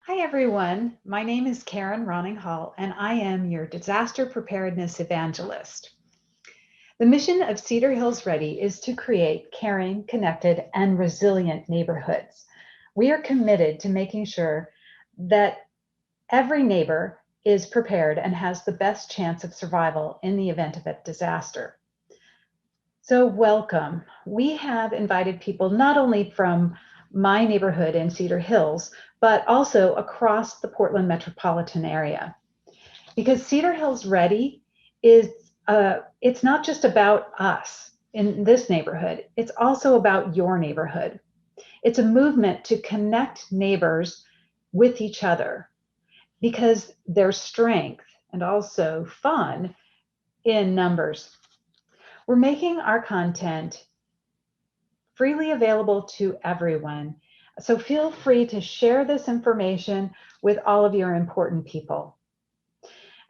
Hi everyone, my name is Karen Ronning-Hall and I am your disaster preparedness evangelist. The mission of Cedar Hills Ready is to create caring, connected, and resilient neighborhoods. We are committed to making sure that every neighbor is prepared and has the best chance of survival in the event of a disaster. So welcome. We have invited people not only from my neighborhood in Cedar Hills, but also across the Portland metropolitan area. Because Cedar Hills Ready is, it's not just about us in this neighborhood, it's also about your neighborhood. It's a movement to connect neighbors with each other because there's strength and also fun in numbers. We're making our content freely available to everyone. So feel free to share this information with all of your important people.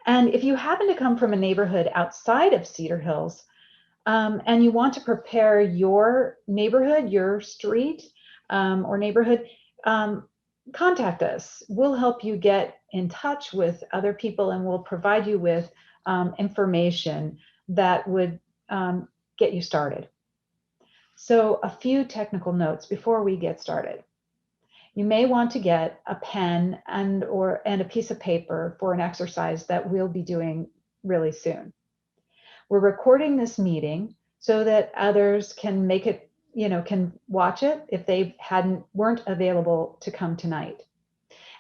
And if you happen to come from a neighborhood outside of Cedar Hills, and you want to prepare your neighborhood, your street or neighborhood, contact us. We'll help you get in touch with other people and we'll provide you with information that would get you started. So a few technical notes before we get started. You may want to get a pen and a piece of paper for an exercise that we'll be doing really soon. We're recording this meeting so that others can make it, can watch it if they weren't available to come tonight.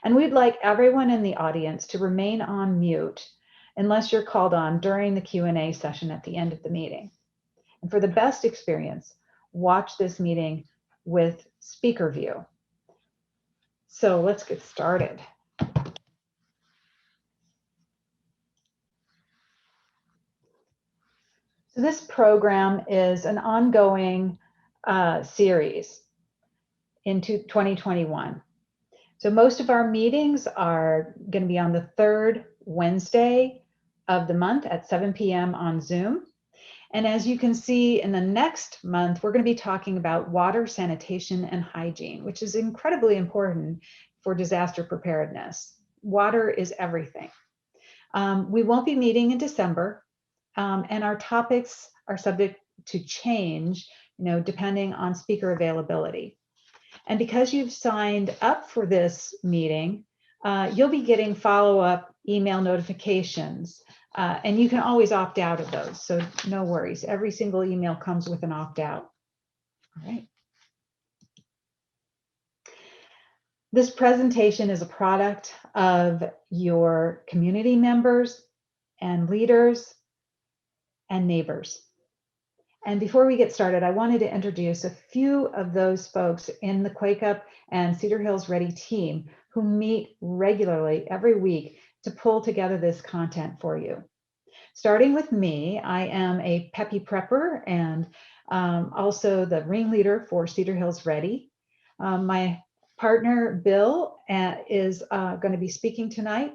And we'd like everyone in the audience to remain on mute unless you're called on during the Q&A session at the end of the meeting. And for the best experience, watch this meeting with speaker view. So let's get started. So this program is an ongoing series into 2021. So most of our meetings are going to be on the third Wednesday of the month at 7 p.m. on Zoom. And as you can see in the next month, we're going to be talking about water, sanitation, and hygiene, which is incredibly important for disaster preparedness. Water is everything. We won't be meeting in December, and our topics are subject to change, depending on speaker availability. And because you've signed up for this meeting, you'll be getting follow-up email notifications. And you can always opt out of those, so no worries. Every single email comes with an opt-out. All right. This presentation is a product of your community members and leaders and neighbors. And before we get started, I wanted to introduce a few of those folks in the Quake Up and Cedar Hills Ready team who meet regularly every week to pull together this content for you. Starting with me, I am a peppy prepper and also the ringleader for Cedar Hills Ready. My partner, Bill, is going to be speaking tonight,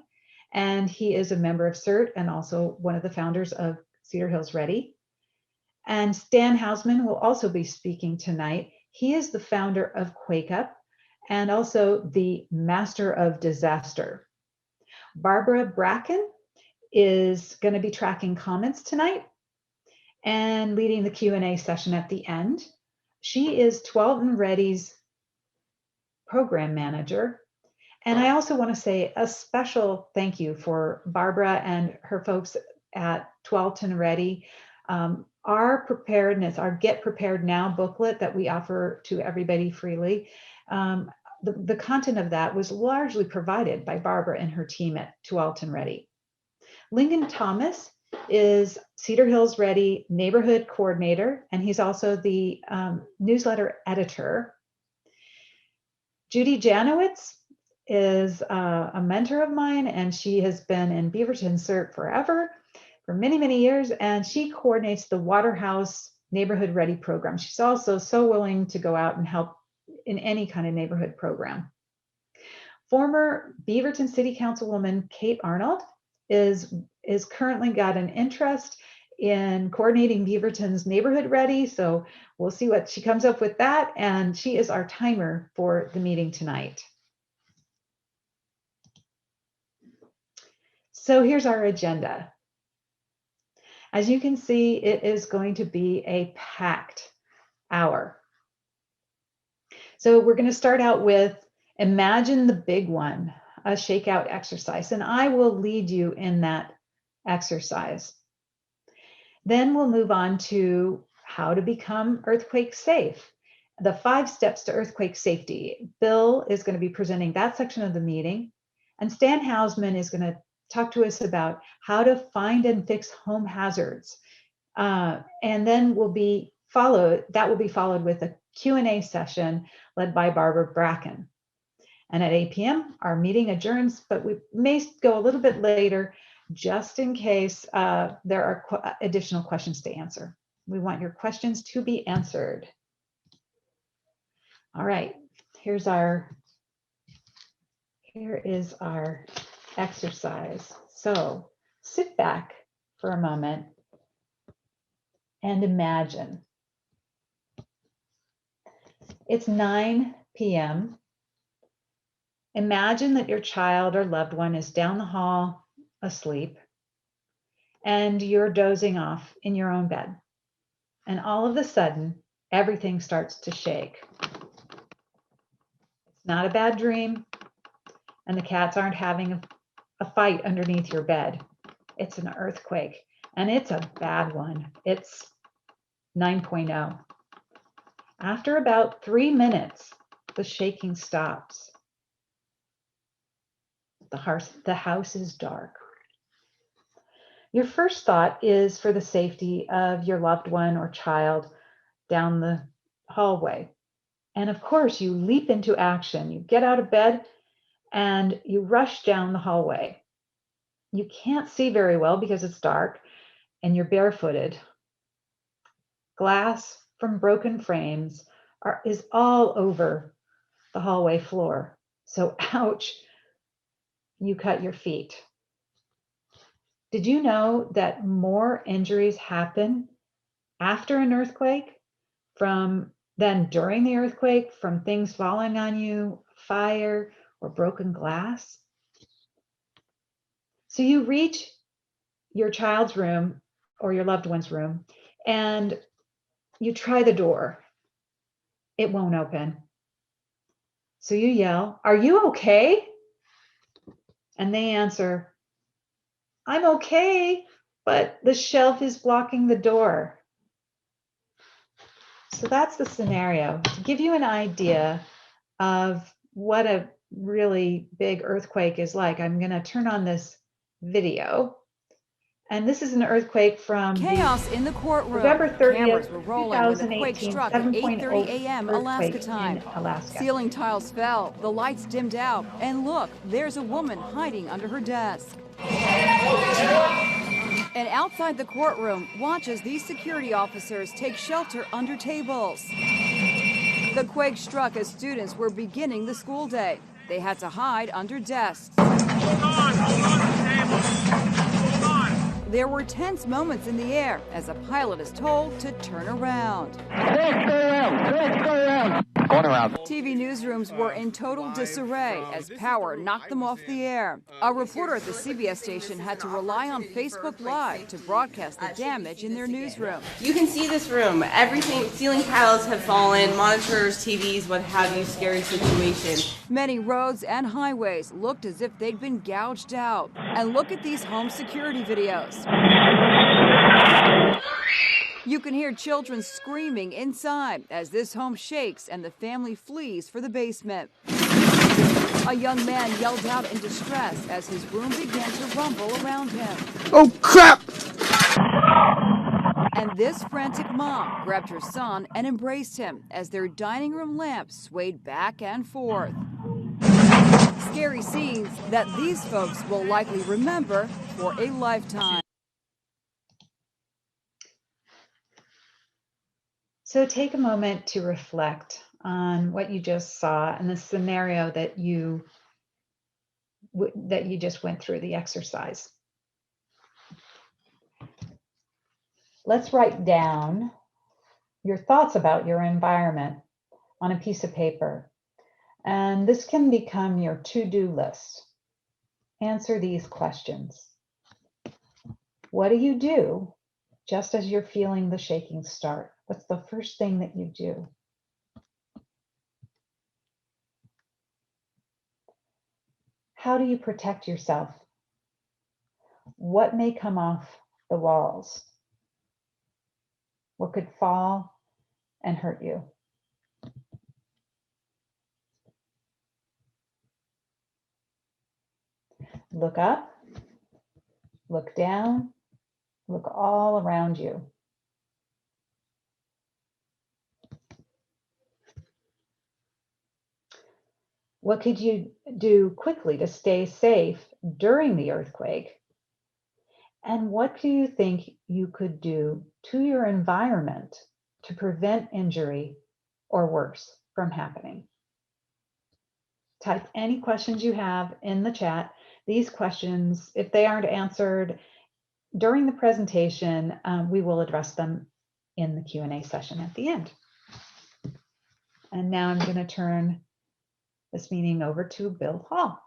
and he is a member of CERT and also one of the founders of Cedar Hills Ready. And Stan Hausman will also be speaking tonight. He is the founder of Quake Up and also the master of disaster. Barbara Bracken is going to be tracking comments tonight and leading the Q&A session at the end. She is 12 and Ready's program manager. And I also want to say a special thank you for Barbara and her folks at 12 and Ready. Our preparedness, our Get Prepared Now booklet that we offer to everybody freely, the content of that was largely provided by Barbara and her team at 12 and Ready. Lincoln Thomas is Cedar Hills Ready neighborhood coordinator, and he's also the newsletter editor. Judy Janowitz is a mentor of mine, and she has been in Beaverton CERT forever, for many, many years, and she coordinates the Waterhouse Neighborhood Ready program. She's also so willing to go out and help in any kind of neighborhood program. Former Beaverton City Councilwoman Kate Arnold is currently got an interest in coordinating Beaverton's Neighborhood Ready, so we'll see what she comes up with that, and she is our timer for the meeting tonight. So here's our agenda. As you can see, it is going to be a packed hour. So we're going to start out with imagine the big one, a shakeout exercise, and I will lead you in that exercise. Then we'll move on to how to become earthquake safe, the 5 steps to earthquake safety. Bill is going to be presenting that section of the meeting, and Stan Hausman is going to talk to us about how to find and fix home hazards. And then that will be followed with a Q&A session led by Barbara Bracken. And at 8 p.m., our meeting adjourns, but we may go a little bit later just in case there are additional questions to answer. We want your questions to be answered. All right, here is our exercise. So sit back for a moment and imagine. It's 9 p.m. Imagine that your child or loved one is down the hall asleep and you're dozing off in your own bed. And all of a sudden, everything starts to shake. It's not a bad dream, and the cats aren't having a fight underneath your bed. It's an earthquake, and it's a bad one. It's 9.0. After about 3 minutes, the shaking stops. The house is dark. Your first thought is for the safety of your loved one or child down the hallway. And of course, you leap into action. You get out of bed and you rush down the hallway. You can't see very well because it's dark and you're barefooted. Glass from broken frames is all over the hallway floor. So ouch, you cut your feet. Did you know that more injuries happen after an earthquake than during the earthquake from things falling on you, fire, or broken glass? So you reach your child's room or your loved one's room and you try the door. It won't open. So you yell, "Are you okay?" And they answer, "I'm okay, but the shelf is blocking the door." So that's the scenario. To give you an idea of what a really big earthquake is like, I'm going to turn on this video. And this is an earthquake from Chaos in the courtroom. November 30th, Cameras were rolling when the quake 2018, struck at 7.0 8:30 a.m. Alaska earthquake time. in Alaska. Ceiling tiles fell, the lights dimmed out, and look, there's a woman hiding under her desk. And outside the courtroom, watch as these security officers take shelter under tables. The quake struck as students were beginning the school day. They had to hide under desks. Hold on the table. Hold on. There were tense moments in the air as a pilot is told to turn around. Going around. TV newsrooms were in total disarray as power knocked them off the air. A reporter at the CBS station had to rely on Facebook Live to broadcast the damage in their newsroom. You can see this room. Everything, ceiling tiles have fallen, monitors, TVs, what have you, scary situation. Many roads and highways looked as if they'd been gouged out. And look at these home security videos. You can hear children screaming inside as this home shakes and the family flees for the basement. A young man yelled out in distress as his room began to rumble around him. Oh, crap! And this frantic mom grabbed her son and embraced him as their dining room lamp swayed back and forth. Scary scenes that these folks will likely remember for a lifetime. So take a moment to reflect on what you just saw and the scenario that you just went through, the exercise. Let's write down your thoughts about your environment on a piece of paper. And this can become your to-do list. Answer these questions. What do you do just as you're feeling the shaking start? What's the first thing that you do? How do you protect yourself? What may come off the walls? What could fall and hurt you? Look up, look down, look all around you. What could you do quickly to stay safe during the earthquake? And what do you think you could do to your environment to prevent injury or worse from happening? Type any questions you have in the chat. These questions, if they aren't answered during the presentation, we will address them in the Q&A session at the end. And now I'm going to turn this meeting over to Bill Hall.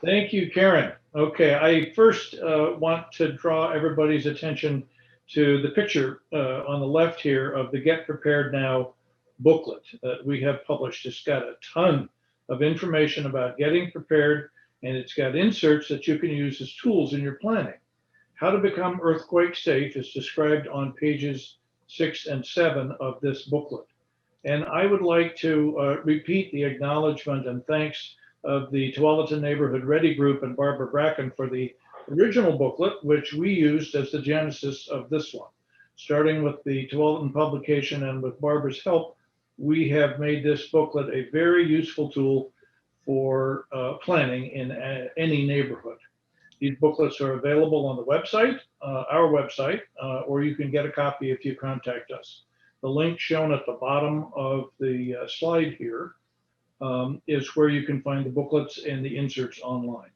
Thank you, Karen. Okay, I first want to draw everybody's attention to the picture on the left here of the Get Prepared Now booklet that we have published. It's got a ton of information about getting prepared, and it's got inserts that you can use as tools in your planning. How to become earthquake safe is described on pages 6 and 7 of this booklet. And I would like to repeat the acknowledgement and thanks of the Tualatin Neighborhood Ready Group and Barbara Bracken for the original booklet, which we used as the genesis of this one. Starting with the Tualatin publication and with Barbara's help, we have made this booklet a very useful tool for planning in any neighborhood. These booklets are available on the website, our website, or you can get a copy if you contact us. The link shown at the bottom of the slide here is where you can find the booklets and the inserts online.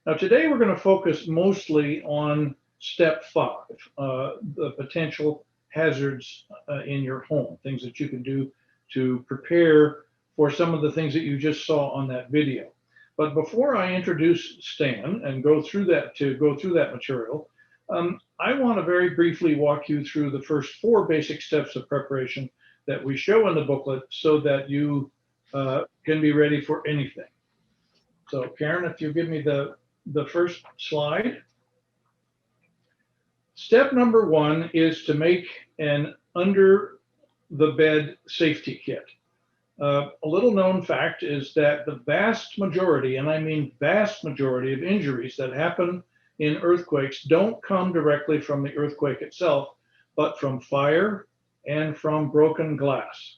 Now today we're going to focus mostly on step 5, the potential hazards in your home, things that you can do to prepare for some of the things that you just saw on that video. But before I introduce Stan and go through that material, I want to very briefly walk you through the first 4 basic steps of preparation that we show in the booklet so that you can be ready for anything. So Karen, if you give me the first slide. Step number 1 is to make an under the bed safety kit. A little known fact is that the vast majority, and I mean vast majority, of injuries that happen in earthquakes don't come directly from the earthquake itself, but from fire and from broken glass.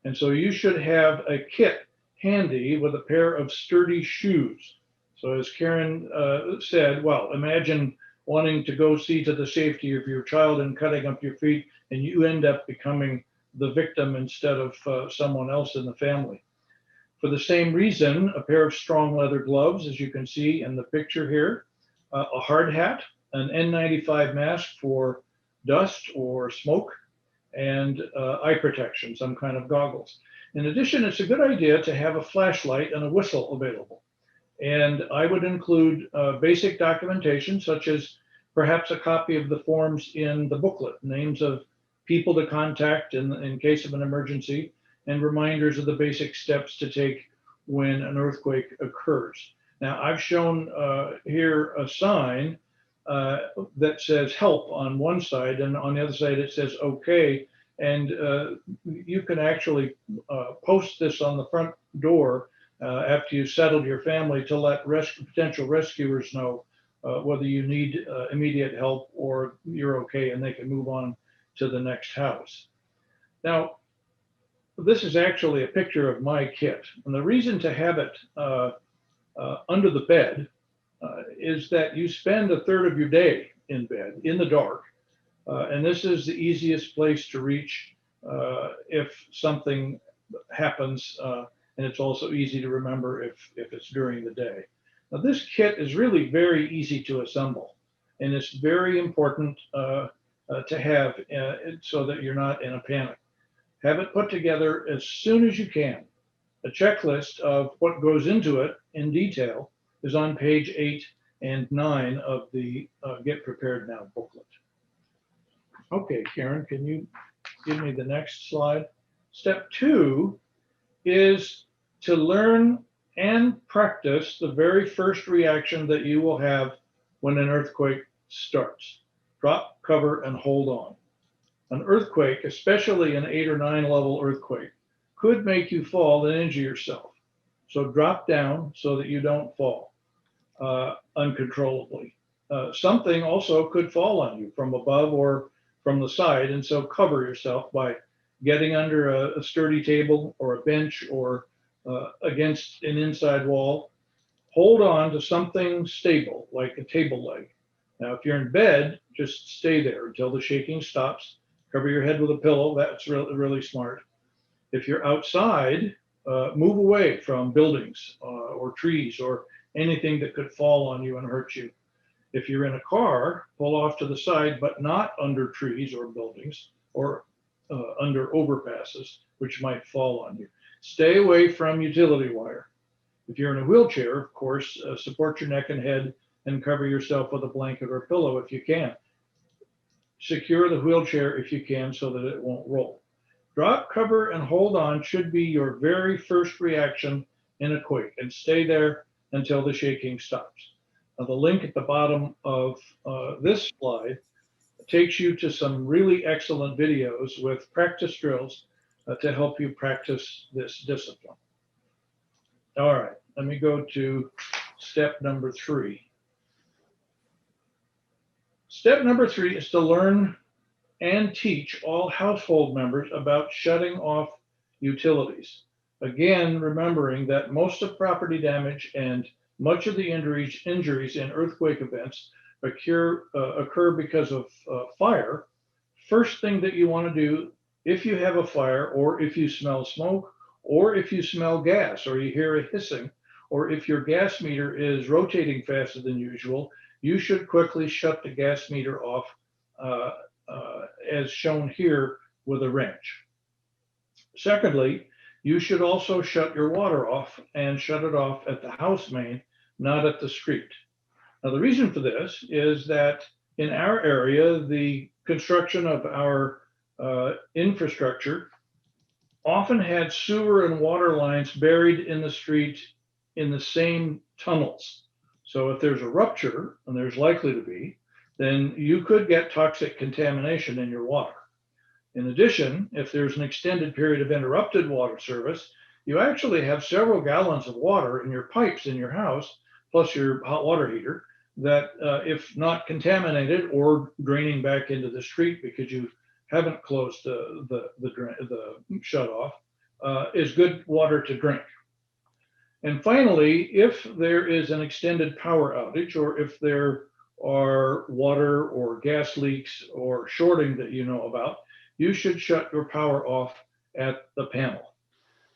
And so you should have a kit handy with a pair of sturdy shoes. So as Karen said, well, imagine wanting to go see to the safety of your child and cutting up your feet, and you end up becoming the victim instead of someone else in the family. For the same reason, a pair of strong leather gloves, as you can see in the picture here, a hard hat, an N95 mask for dust or smoke, and eye protection, some kind of goggles. In addition, it's a good idea to have a flashlight and a whistle available. And I would include basic documentation, such as perhaps a copy of the forms in the booklet, names of people to contact in case of an emergency, and reminders of the basic steps to take when an earthquake occurs. Now, I've shown here a sign that says help on one side, and on the other side it says okay. And you can actually post this on the front door after you've settled your family to let potential rescuers know whether you need immediate help or you're okay and they can move on to the next house. Now, this is actually a picture of my kit. And the reason to have it under the bed is that you spend a third of your day in bed, in the dark. And this is the easiest place to reach if something happens. And it's also easy to remember if it's during the day. Now, this kit is really very easy to assemble. And it's very important to have so that you're not in a panic. Have it put together as soon as you can. A checklist of what goes into it in detail is on page 8 and 9 of the Get Prepared Now booklet. Okay, Karen, can you give me the next slide? Step 2 is to learn and practice the very first reaction that you will have when an earthquake starts. Drop, cover, and hold on. An earthquake, especially an 8 or 9 level earthquake, could make you fall and injure yourself. So drop down so that you don't fall uncontrollably. Something also could fall on you from above or from the side, and so cover yourself by getting under a sturdy table or a bench or against an inside wall. Hold on to something stable, like a table leg. Now, if you're in bed, just stay there until the shaking stops. Cover your head with a pillow. That's really, really smart. If you're outside, move away from buildings or trees or anything that could fall on you and hurt you. If you're in a car, pull off to the side, but not under trees or buildings or under overpasses, which might fall on you. Stay away from utility wire. If you're in a wheelchair, of course, support your neck and head and cover yourself with a blanket or pillow if you can. Secure the wheelchair if you can so that it won't roll. Drop, cover, and hold on should be your very first reaction in a quake, and stay there until the shaking stops. Now, the link at the bottom of this slide takes you to some really excellent videos with practice drills to help you practice this discipline. All right, let me go to step number 3. Step number 3 is to learn and teach all household members about shutting off utilities. Again, remembering that most of property damage and much of the injuries in earthquake events occur because of fire. First thing that you want to do, if you have a fire, or if you smell smoke, or if you smell gas, or you hear a hissing, or if your gas meter is rotating faster than usual, you should quickly shut the gas meter off as shown here with a wrench. Secondly, you should also shut your water off and shut it off at the house main, not at the street. Now, the reason for this is that in our area, the construction of our infrastructure often had sewer and water lines buried in the street in the same tunnels. So if there's a rupture, and there's likely to be, then you could get toxic contamination in your water. In addition, if there's an extended period of interrupted water service, you actually have several gallons of water in your pipes in your house, plus your hot water heater, that if not contaminated or draining back into the street because you haven't closed the shut off, is good water to drink. And finally, if there is an extended power outage, or if there are water or gas leaks or shorting that you know about, you should shut your power off at the panel.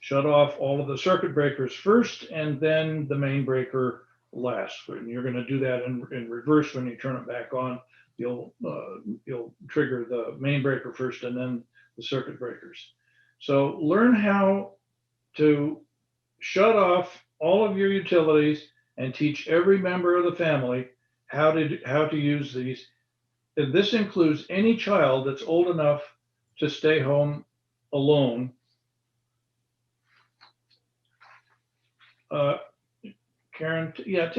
Shut off all of the circuit breakers first, and then the main breaker last. And you're going to do that in reverse when you turn it back on. You'll trigger the main breaker first and then the circuit breakers. So learn how to shut off all of your utilities and teach every member of the family how to use these. And this includes any child that's old enough to stay home alone. Karen, yeah,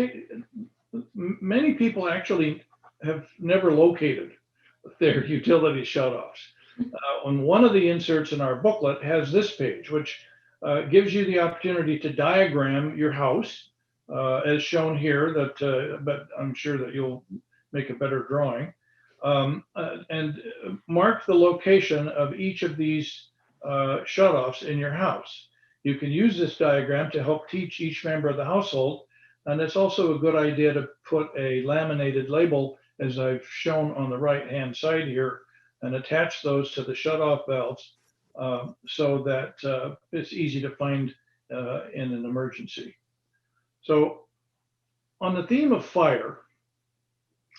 many people actually have never located their utility shutoffs. And one of the inserts in our booklet has this page, which gives you the opportunity to diagram your house, as shown here. But I'm sure that you'll make a better drawing, and mark the location of each of these shutoffs in your house. You can use this diagram to help teach each member of the household, and it's also a good idea to put a laminated label, as I've shown on the right-hand side here, and attach those to the shutoff valves so that it's easy to find in an emergency. So on the theme of fire,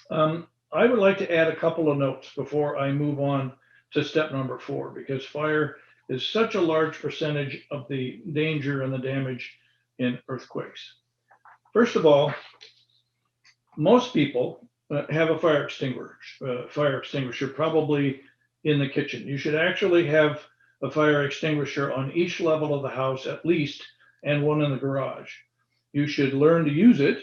I would like to add a couple of notes before I move on to step number 4, because fire is such a large percentage of the danger and the damage in earthquakes. First of all, most people have a fire extinguisher probably in the kitchen. You should actually have a fire extinguisher on each level of the house at least, and one in the garage. You should learn to use it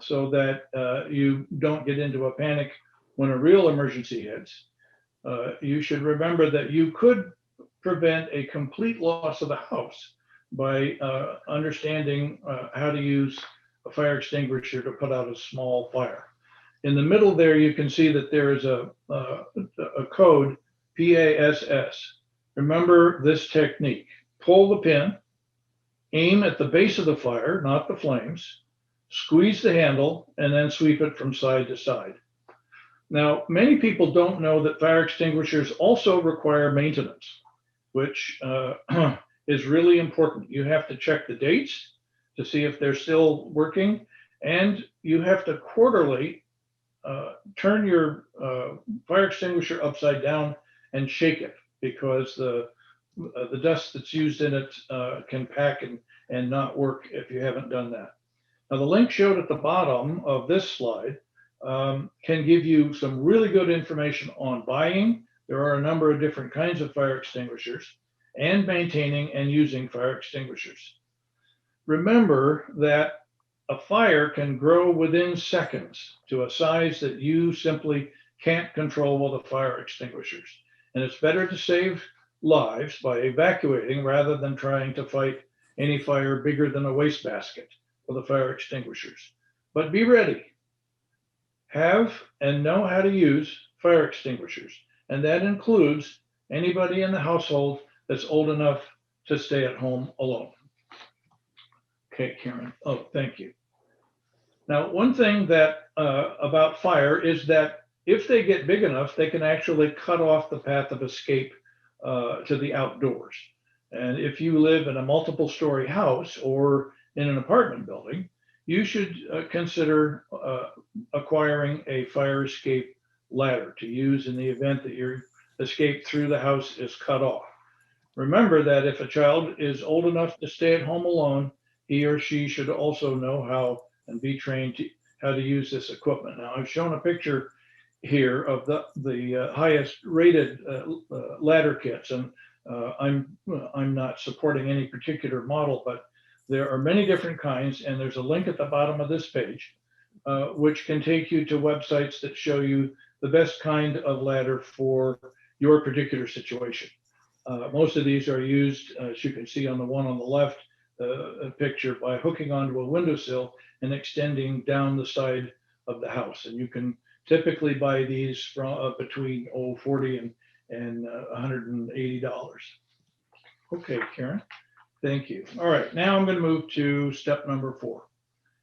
so that you don't get into a panic when a real emergency hits. You should remember that you could prevent a complete loss of the house by understanding how to use a fire extinguisher to put out a small fire. In the middle there, you can see that there is a code, PASS. Remember this technique. Pull the pin, aim at the base of the fire, not the flames, squeeze the handle, and then sweep it from side to side. Now, many people don't know that fire extinguishers also require maintenance, which is really important. You have to check the dates to see if they're still working, and you have to quarterly turn your fire extinguisher upside down and shake it, because the dust that's used in it can pack and not work if you haven't done that. Now, the link showed at the bottom of this slide can give you some really good information on buying. There are a number of different kinds of fire extinguishers, and maintaining and using fire extinguishers. Remember that a fire can grow within seconds to a size that you simply can't control with the fire extinguishers. And it's better to save lives by evacuating rather than trying to fight any fire bigger than a wastebasket with the fire extinguishers. But be ready. Have and know how to use fire extinguishers. And that includes anybody in the household that's old enough to stay at home alone. Okay, Karen. Oh, thank you. Now, one thing that about fire is that if they get big enough, they can actually cut off the path of escape to the outdoors. And if you live in a multiple story house or in an apartment building, you should consider acquiring a fire escape ladder to use in the event that your escape through the house is cut off. Remember that if a child is old enough to stay at home alone, he or she should also know how and be trained to how to use this equipment. Now, I've shown a picture here of the highest rated ladder kits, and I'm not supporting any particular model, but there are many different kinds, and there's a link at the bottom of this page, which can take you to websites that show you the best kind of ladder for your particular situation. Most of these are used, as you can see on the one on the left, a picture, by hooking onto a windowsill and extending down the side of the house. And you can typically buy these from between $40 and $180. Okay, Karen, thank you. All right, now I'm going to move to step number 4.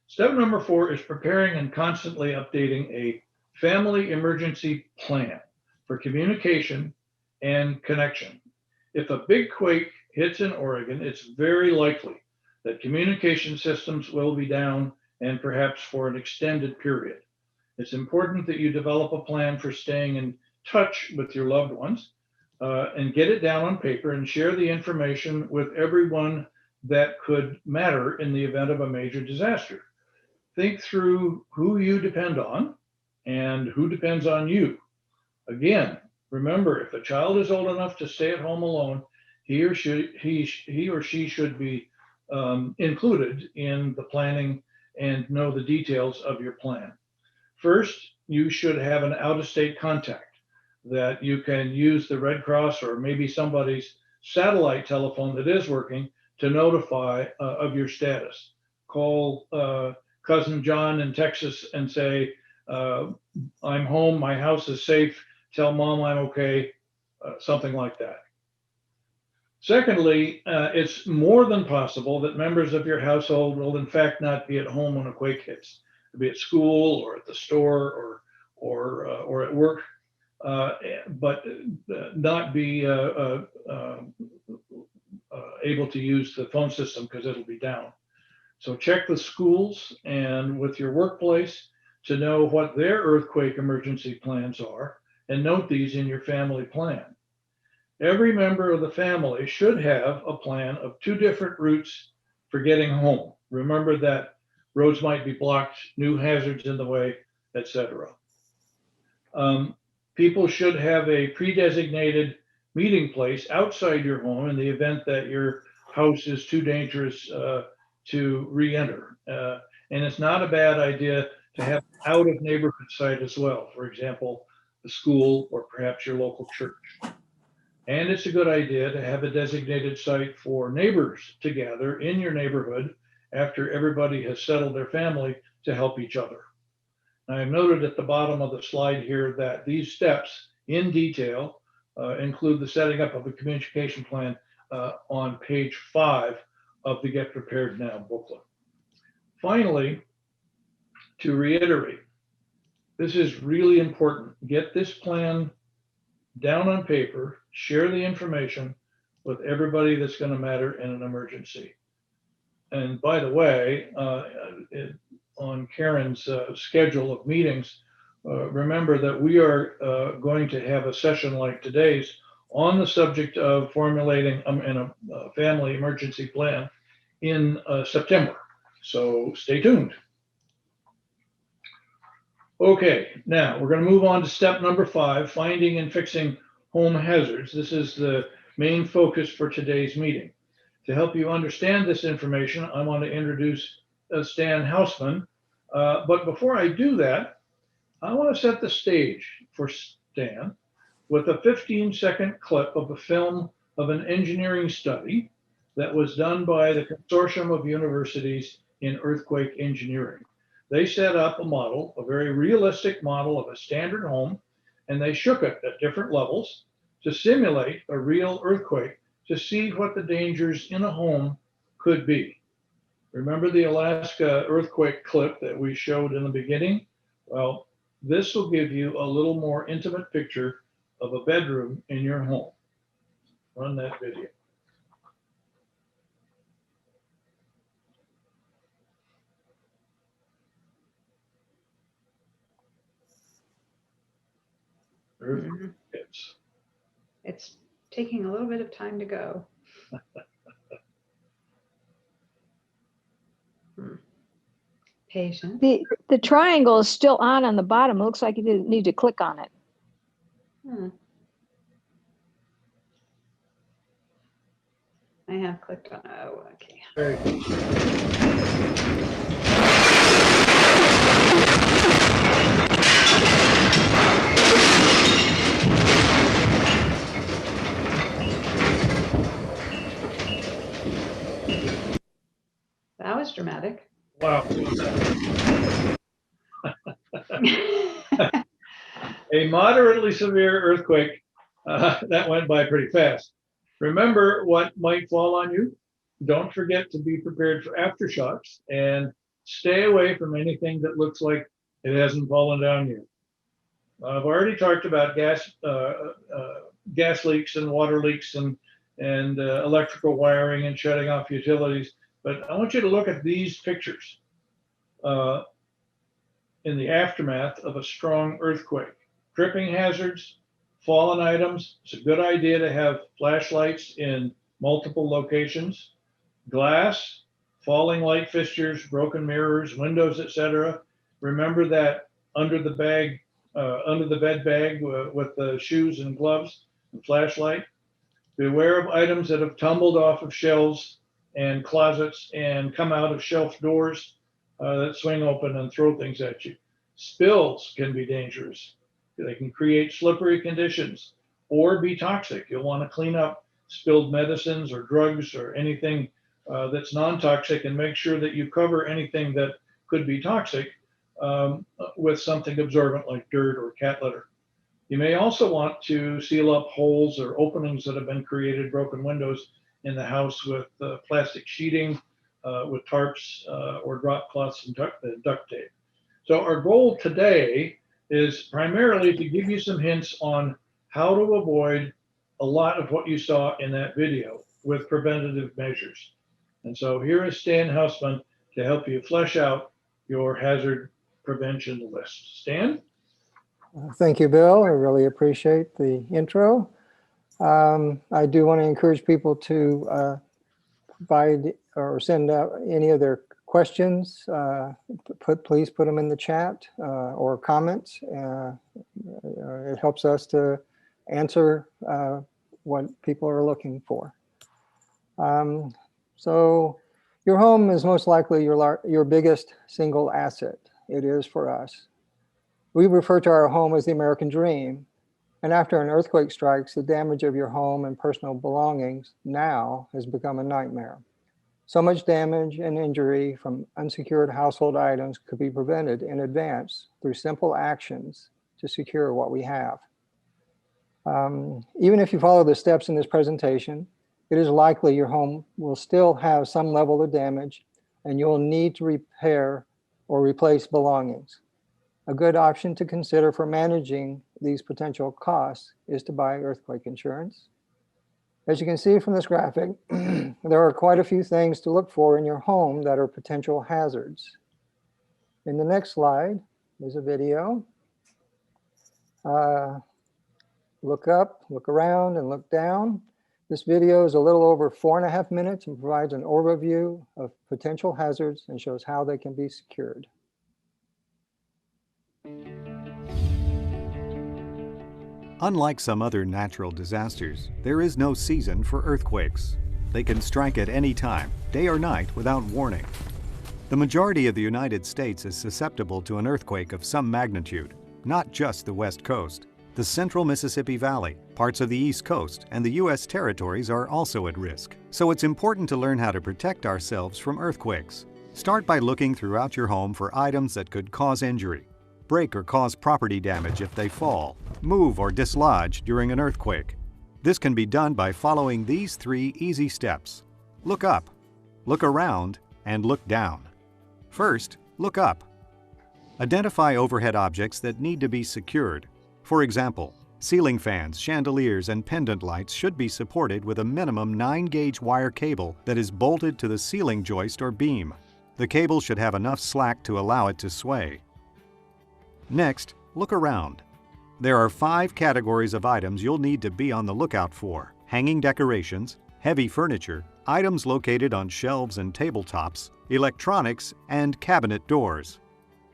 Step number 4 is preparing and constantly updating a family emergency plan for communication and connection. If a big quake hits in Oregon, it's very likely that communication systems will be down, and perhaps for an extended period. It's important that you develop a plan for staying in touch with your loved ones and get it down on paper and share the information with everyone that could matter in the event of a major disaster. Think through who you depend on and who depends on you. Again, remember, if a child is old enough to stay at home alone, he or she should be included in the planning and know the details of your plan. First, you should have an out-of-state contact that you can use the Red Cross or maybe somebody's satellite telephone that is working to notify of your status. Call cousin John in Texas and say, I'm home, my house is safe, tell mom I'm okay, something like that. Secondly, it's more than possible that members of your household will in fact not be at home when a quake hits. They'll be at school or at the store or at work, but not be able to use the phone system because it'll be down. So check the schools and with your workplace to know what their earthquake emergency plans are, and note these in your family plan. every member of the family should have a plan of 2 different routes for getting home. Remember that roads might be blocked, new hazards in the way, etc. People should have a pre-designated meeting place outside your home in the event that your house is too dangerous to re-enter. And it's not a bad idea to have out of neighborhood site as well. For example, the school or perhaps your local church. And it's a good idea to have a designated site for neighbors to gather in your neighborhood after everybody has settled their family to help each other. I've noted at the bottom of the slide here that these steps in detail include the setting up of a communication plan on page 5 of the Get Prepared Now booklet. Finally, to reiterate, this is really important. Get this plan down on paper, share the information with everybody that's going to matter in an emergency. And by the way, on Karen's schedule of meetings, remember that we are going to have a session like today's on the subject of formulating a family emergency plan in September. So stay tuned. Okay, now we're going to move on to step number 5, finding and fixing home hazards. This is the main focus for today's meeting. To help you understand this information, I want to introduce Stan Hausman. But before I do that, I want to set the stage for Stan with a 15-second clip of a film of an engineering study that was done by the Consortium of Universities in Earthquake Engineering. They set up a model, a very realistic model of a standard home, and they shook it at different levels to simulate a real earthquake to see what the dangers in a home could be. Remember the Alaska earthquake clip that we showed in the beginning? Well, this will give you a little more intimate picture of a bedroom in your home. Run that video. It's taking a little bit of time to go. Patient. The triangle is still on the bottom. It looks like you need to click on it. I have clicked on. Oh, okay. Very That was dramatic. Wow. A moderately severe earthquake, that went by pretty fast. Remember what might fall on you. Don't forget to be prepared for aftershocks and stay away from anything that looks like it hasn't fallen down yet. I've already talked about gas leaks and water leaks and electrical wiring and shutting off utilities. But I want you to look at these pictures in the aftermath of a strong earthquake. Tripping hazards, fallen items. It's a good idea to have flashlights in multiple locations. Glass, falling light fixtures, broken mirrors, windows, etc. Remember that under the bed bag with the shoes and gloves and flashlight. Beware of items that have tumbled off of shelves and closets and come out of shelf doors that swing open and throw things at you. Spills can be dangerous. They can create slippery conditions or be toxic. You'll want to clean up spilled medicines or drugs or anything that's non-toxic and make sure that you cover anything that could be toxic with something absorbent like dirt or cat litter. You may also want to seal up holes or openings that have been created, broken windows in the house with plastic sheeting, with tarps or drop cloths and duct tape. So our goal today is primarily to give you some hints on how to avoid a lot of what you saw in that video with preventative measures. And so here is Stan Hausman to help you flesh out your hazard prevention list. Stan? Thank you, Bill. I really appreciate the intro. I do want to encourage people to provide or send out any of their questions. Please put them in the chat or comments. It helps us to answer what people are looking for. So your home is most likely your biggest single asset. It is for us. We refer to our home as the American dream. And after an earthquake strikes, the damage of your home and personal belongings now has become a nightmare. So much damage and injury from unsecured household items could be prevented in advance through simple actions to secure what we have. Even if you follow the steps in this presentation, it is likely your home will still have some level of damage and you'll need to repair or replace belongings. A good option to consider for managing these potential costs is to buy earthquake insurance. As you can see from this graphic, there are quite a few things to look for in your home that are potential hazards. In the next slide, there's a video. Look up, look around, and look down. This video is a little over 4.5 minutes and provides an overview of potential hazards and shows how they can be secured. Unlike some other natural disasters, there is no season for earthquakes. They can strike at any time, day or night, without warning. The majority of the United States is susceptible to an earthquake of some magnitude, not just the West Coast. The central Mississippi Valley, parts of the East Coast, and the U.S. territories are also at risk. So it's important to learn how to protect ourselves from earthquakes. Start by looking throughout your home for items that could cause injury, break or cause property damage if they fall, move or dislodge during an earthquake. This can be done by following these 3 easy steps. Look up, look around, and look down. First, look up. Identify overhead objects that need to be secured. For example, ceiling fans, chandeliers, and pendant lights should be supported with a minimum 9-gauge wire cable that is bolted to the ceiling joist or beam. The cable should have enough slack to allow it to sway. Next, look around. There are 5 categories of items you'll need to be on the lookout for: hanging decorations, heavy furniture, items located on shelves and tabletops, electronics, and cabinet doors.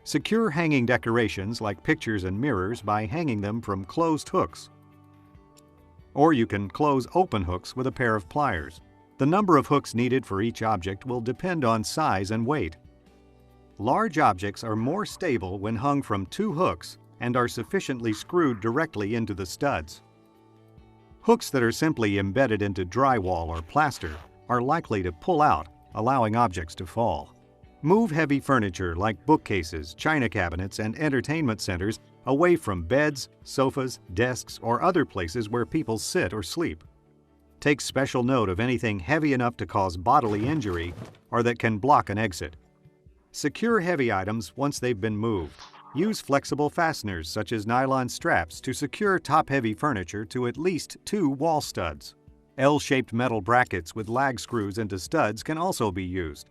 Secure hanging decorations like pictures and mirrors by hanging them from closed hooks. Or you can close open hooks with a pair of pliers. The number of hooks needed for each object will depend on size and weight. Large objects are more stable when hung from 2 hooks and are sufficiently screwed directly into the studs. Hooks that are simply embedded into drywall or plaster are likely to pull out, allowing objects to fall. Move heavy furniture like bookcases, china cabinets, and entertainment centers away from beds, sofas, desks, or other places where people sit or sleep. Take special note of anything heavy enough to cause bodily injury or that can block an exit. Secure heavy items once they've been moved. Use flexible fasteners such as nylon straps to secure top-heavy furniture to at least 2 wall studs. L-shaped metal brackets with lag screws into studs can also be used.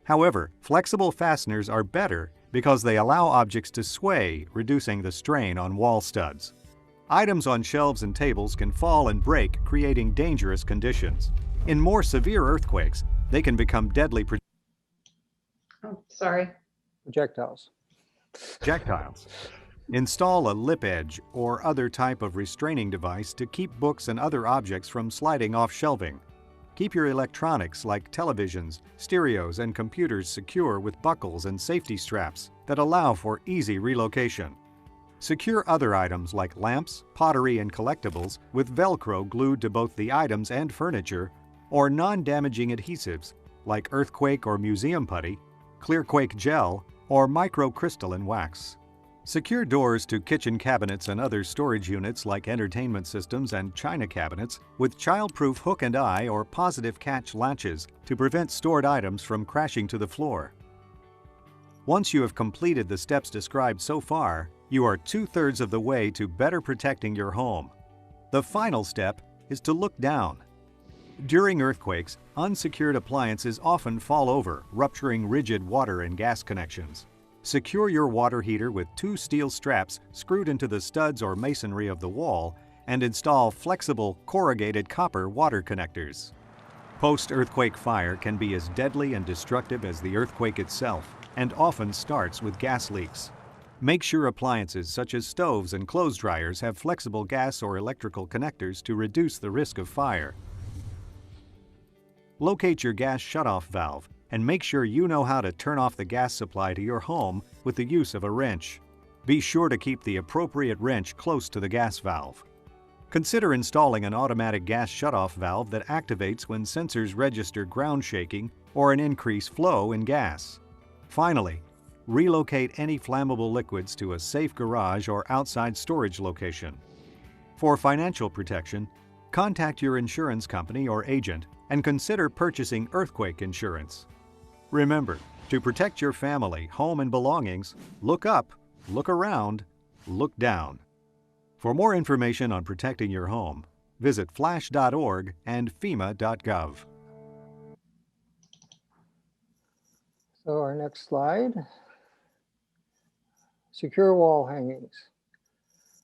However, flexible fasteners are better because they allow objects to sway, reducing the strain on wall studs. Items on shelves and tables can fall and break, creating dangerous conditions. In more severe earthquakes, they can become deadly Projectiles. Install a lip edge or other type of restraining device to keep books and other objects from sliding off shelving. Keep your electronics like televisions, stereos, and computers secure with buckles and safety straps that allow for easy relocation. Secure other items like lamps, pottery, and collectibles with Velcro glued to both the items and furniture, or non-damaging adhesives like earthquake or museum putty, clearquake gel, or microcrystalline wax. Secure doors to kitchen cabinets and other storage units like entertainment systems and china cabinets with child-proof hook and eye or positive catch latches to prevent stored items from crashing to the floor. Once you have completed the steps described so far, you are 2/3 of the way to better protecting your home. The final step is to look down. During earthquakes, unsecured appliances often fall over, rupturing rigid water and gas connections. Secure your water heater with 2 steel straps screwed into the studs or masonry of the wall and install flexible corrugated copper water connectors. Post-earthquake fire can be as deadly and destructive as the earthquake itself, and often starts with gas leaks. Make sure appliances such as stoves and clothes dryers have flexible gas or electrical connectors to reduce the risk of fire. Locate your gas shutoff valve and make sure you know how to turn off the gas supply to your home with the use of a wrench. Be sure to keep the appropriate wrench close to the gas valve. Consider installing an automatic gas shutoff valve that activates when sensors register ground shaking or an increased flow in gas. Finally, relocate any flammable liquids to a safe garage or outside storage location. For financial protection, contact your insurance company or agent and consider purchasing earthquake insurance. Remember, to protect your family, home, and belongings, look up, look around, look down. For more information on protecting your home, visit flash.org and fema.gov. So our next slide. Secure wall hangings.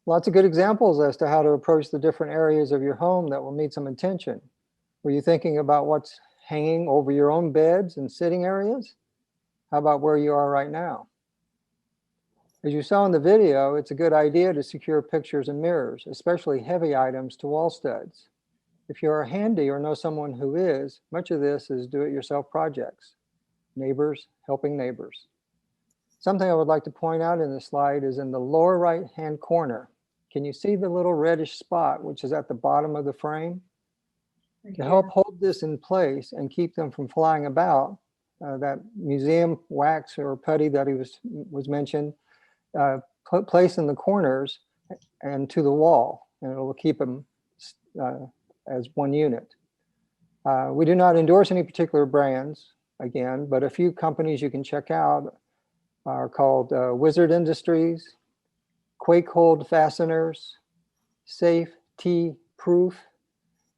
Lots of good examples as to how to approach the different areas of your home that will need some attention. Were you thinking about what's hanging over your own beds and sitting areas? How about where you are right now? As you saw in the video, it's a good idea to secure pictures and mirrors, especially heavy items, to wall studs. If you are handy or know someone who is, much of this is do-it-yourself projects. Neighbors helping neighbors. Something I would like to point out in this slide is in the lower right-hand corner. Can you see the little reddish spot, which is at the bottom of the frame? To help hold this in place and keep them from flying about, that museum wax or putty that was mentioned, place in the corners and to the wall, and it will keep them as one unit. We do not endorse any particular brands, again, but a few companies you can check out are called Wizard Industries, Quake Hold Fasteners, Safe T Proof.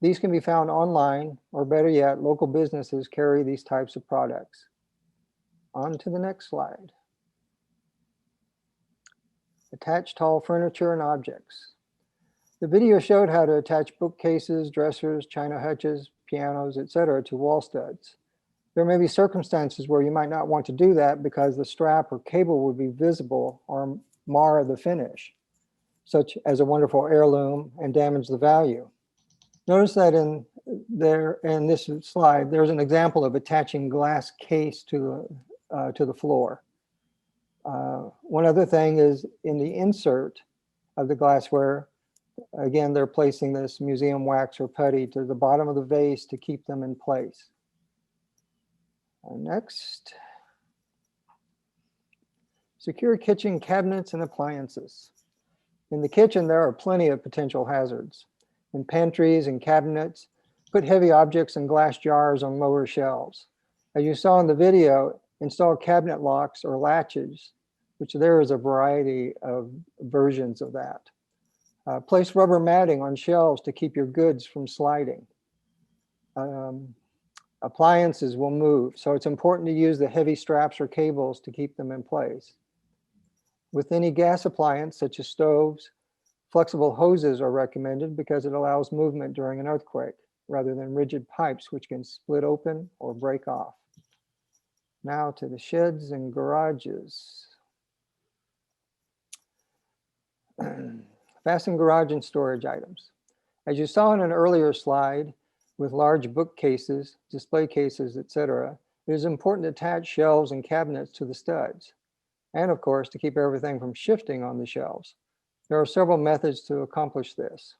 These can be found online, or better yet, local businesses carry these types of products. On to the next slide. Attach tall furniture and objects. The video showed how to attach bookcases, dressers, china hutches, pianos, etc. to wall studs. There may be circumstances where you might not want to do that because the strap or cable would be visible or mar the finish, such as a wonderful heirloom, and damage the value. Notice that in this slide, there's an example of attaching glass case to the floor. One other thing is in the insert of the glassware, again, they're placing this museum wax or putty to the bottom of the vase to keep them in place. Next, secure kitchen cabinets and appliances. In the kitchen, there are plenty of potential hazards. In pantries and cabinets, put heavy objects in glass jars on lower shelves. As you saw in the video, install cabinet locks or latches, which there is a variety of versions of that. Place rubber matting on shelves to keep your goods from sliding. Appliances will move, so it's important to use the heavy straps or cables to keep them in place. With any gas appliance, such as stoves, flexible hoses are recommended because it allows movement during an earthquake, rather than rigid pipes which can split open or break off. Now to the sheds and garages. Fasten garage and storage items. As you saw in an earlier slide, with large bookcases, display cases, etc., it is important to attach shelves and cabinets to the studs, and of course, to keep everything from shifting on the shelves. There are several methods to accomplish this.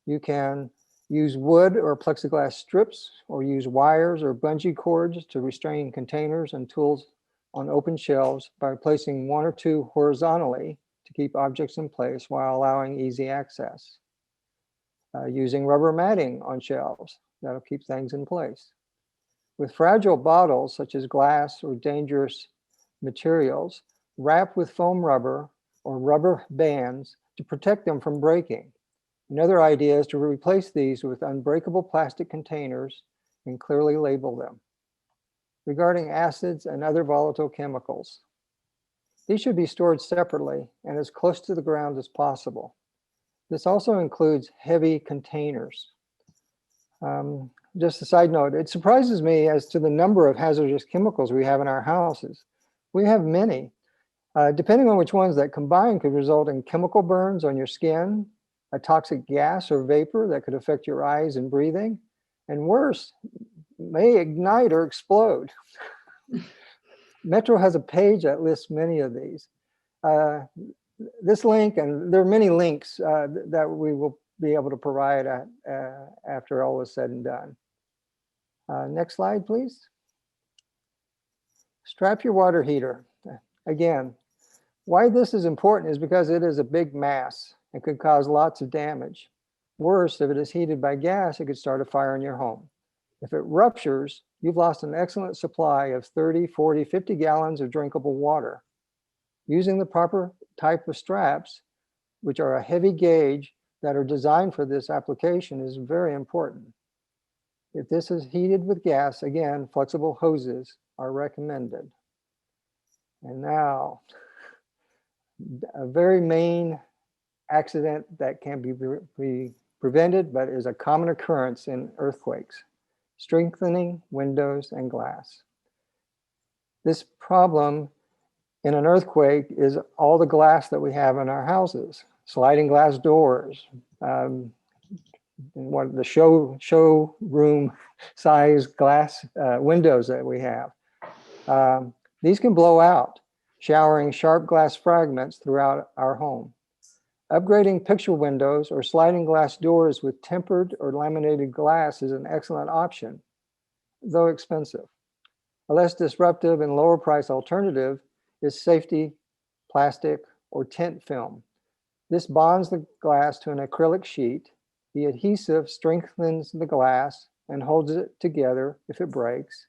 You can use wood or plexiglass strips, or use wires or bungee cords to restrain containers and tools on open shelves by placing one or two horizontally to keep objects in place while allowing easy access. Using rubber matting on shelves, that'll keep things in place. With fragile bottles, such as glass or dangerous materials, wrap with foam rubber or rubber bands to protect them from breaking. Another idea is to replace these with unbreakable plastic containers and clearly label them. Regarding acids and other volatile chemicals, these should be stored separately and as close to the ground as possible. This also includes heavy containers. Just a side note, it surprises me as to the number of hazardous chemicals we have in our houses. We have many. Depending on which ones that combine could result in chemical burns on your skin, a toxic gas or vapor that could affect your eyes and breathing, and worse, may ignite or explode. Metro has a page that lists many of these. This link, and there are many links that we will be able to provide after all is said and done. Next slide, please. Strap your water heater. Again, why this is important is because it is a big mass and could cause lots of damage. Worse, if it is heated by gas, it could start a fire in your home. If it ruptures, you've lost an excellent supply of 30, 40, 50 gallons of drinkable water. Using the proper type of straps, which are a heavy gauge that are designed for this application, is very important. If this is heated with gas, again, flexible hoses are recommended. And now, a very main accident that can be prevented, but is a common occurrence in earthquakes: strengthening windows and glass. This problem in an earthquake is all the glass that we have in our houses, sliding glass doors, one of the showroom size glass windows that we have. These can blow out, showering sharp glass fragments throughout our home. Upgrading picture windows or sliding glass doors with tempered or laminated glass is an excellent option, though expensive. A less disruptive and lower price alternative is safety plastic or tint film. This bonds the glass to an acrylic sheet. The adhesive strengthens the glass and holds it together if it breaks.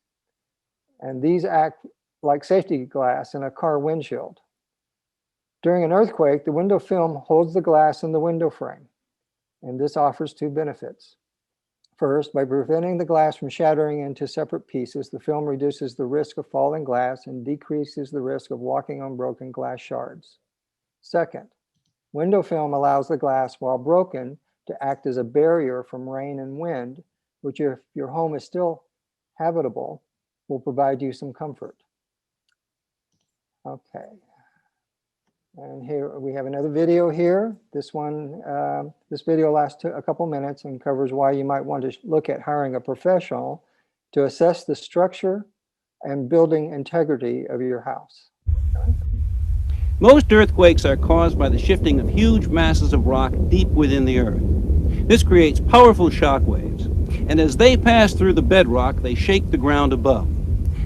And these act like safety glass in a car windshield. During an earthquake, the window film holds the glass in the window frame, and this offers two benefits. First, by preventing the glass from shattering into separate pieces, the film reduces the risk of falling glass and decreases the risk of walking on broken glass shards. Second, window film allows the glass, while broken, to act as a barrier from rain and wind, which, if your home is still habitable, will provide you some comfort. Okay. And here we have another video here. This video lasts a couple minutes and covers why you might want to look at hiring a professional to assess the structure and building integrity of your house. Most earthquakes are caused by the shifting of huge masses of rock deep within the earth. This creates powerful shock waves, and as they pass through the bedrock, they shake the ground above.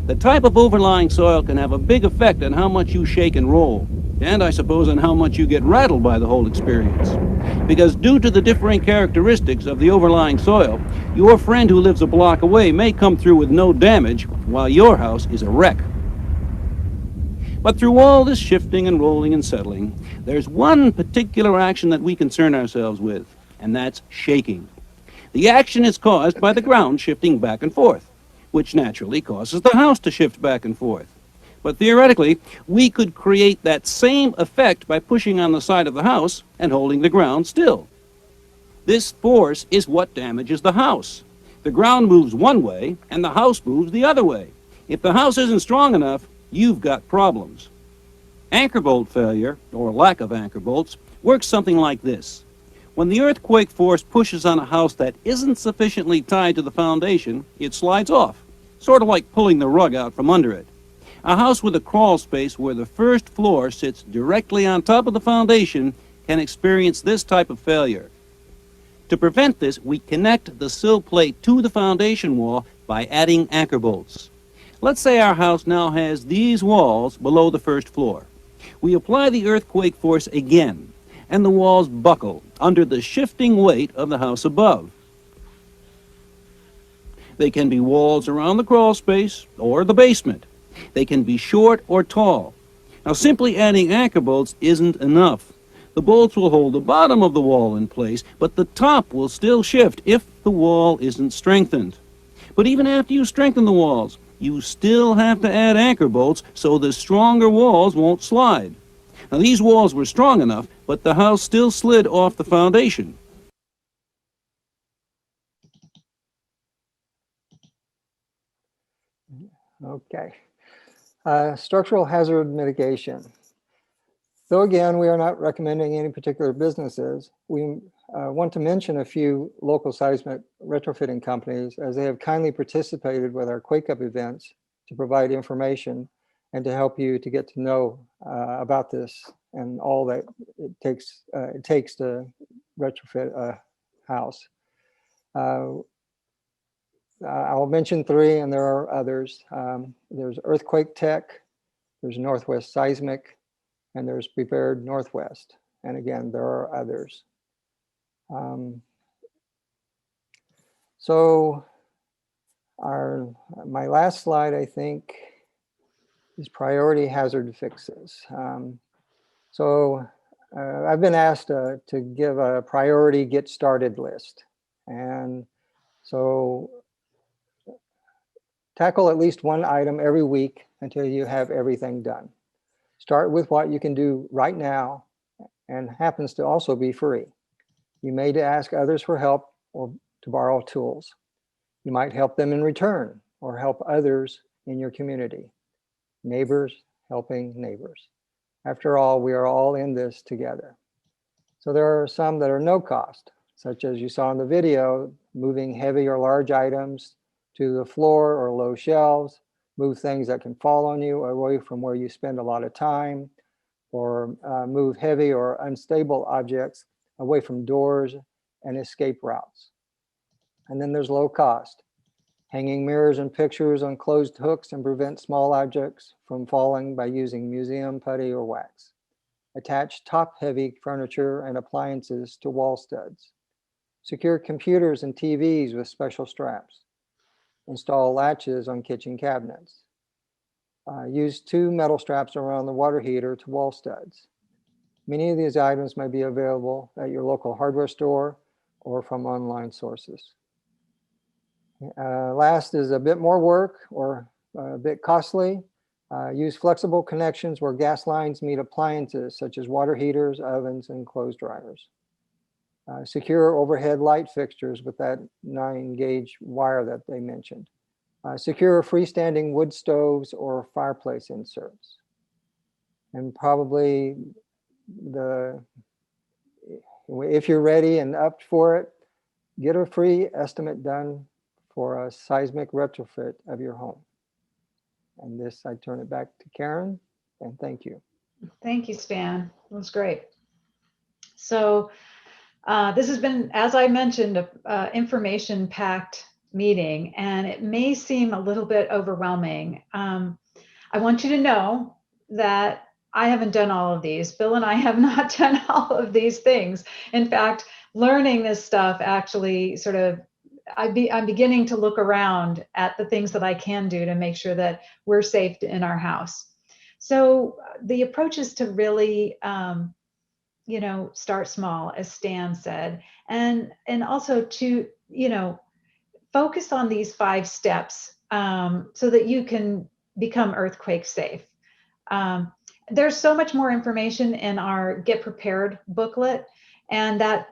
The type of overlying soil can have a big effect on how much you shake and roll, and I suppose on how much you get rattled by the whole experience. Because due to the differing characteristics of the overlying soil, your friend who lives a block away may come through with no damage, while your house is a wreck. But through all this shifting and rolling and settling, there's one particular action that we concern ourselves with, and that's shaking. The action is caused by the ground shifting back and forth, which naturally causes the house to shift back and forth. But theoretically, we could create that same effect by pushing on the side of the house and holding the ground still. This force is what damages the house. The ground moves one way and the house moves the other way. If the house isn't strong enough, you've got problems. Anchor bolt failure, or lack of anchor bolts, works something like this. When the earthquake force pushes on a house that isn't sufficiently tied to the foundation, it slides off, sort of like pulling the rug out from under it. A house with a crawl space where the first floor sits directly on top of the foundation can experience this type of failure. To prevent this, we connect the sill plate to the foundation wall by adding anchor bolts. Let's say our house now has these walls below the first floor. We apply the earthquake force again, and the walls buckle under the shifting weight of the house above. They can be walls around the crawl space or the basement. They can be short or tall. Now, simply adding anchor bolts isn't enough. The bolts will hold the bottom of the wall in place, but the top will still shift if the wall isn't strengthened. But even after you strengthen the walls, you still have to add anchor bolts so the stronger walls won't slide. Now, these walls were strong enough, but but the house still slid off the foundation. Okay. Structural hazard mitigation. Though again, we are not recommending any particular businesses, we want to mention a few local seismic retrofitting companies as they have kindly participated with our Quake Up events to provide information and to help you to get to know about this and all that it takes to retrofit a house. I'll mention three, and there are others. There's Earthquake Tech, there's Northwest Seismic, and there's Prepared Northwest. And again, there are others. So my last slide, I think, is priority hazard fixes. I've been asked to give a priority get started list. And so tackle at least one item every week until you have everything done. Start with what you can do right now and happens to also be free. You may ask others for help or to borrow tools. You might help them in return or help others in your community. Neighbors helping neighbors. After all, we are all in this together. So there are some that are no cost, such as you saw in the video, moving heavy or large items to the floor or low shelves, move things that can fall on you away from where you spend a lot of time, or move heavy or unstable objects away from doors and escape routes. And then there's low cost. Hanging mirrors and pictures on closed hooks and prevent small objects from falling by using museum putty or wax. Attach top-heavy furniture and appliances to wall studs. Secure computers and TVs with special straps. Install latches on kitchen cabinets. Use 2 metal straps around the water heater to wall studs. Many of these items may be available at your local hardware store or from online sources. Last is a bit more work or a bit costly. Use flexible connections where gas lines meet appliances such as water heaters, ovens, and clothes dryers. Secure overhead light fixtures with that 9-gauge wire that they mentioned. Secure freestanding wood stoves or fireplace inserts. And probably if you're ready and up for it, get a free estimate done for a seismic retrofit of your home. And this, I turn it back to Karen, and thank you. Thank you, Stan. That was great. So this has been, as I mentioned, an information-packed meeting, and it may seem a little bit overwhelming. I want you to know that I haven't done all of these. Bill and I have not done all of these things. In fact, learning this stuff actually sort of, I'm beginning to look around at the things that I can do to make sure that we're safe in our house. So the approach is to really, start small, as Stan said, and also to, focus on these 5 steps so that you can become earthquake safe. There's so much more information in our Get Prepared booklet, and that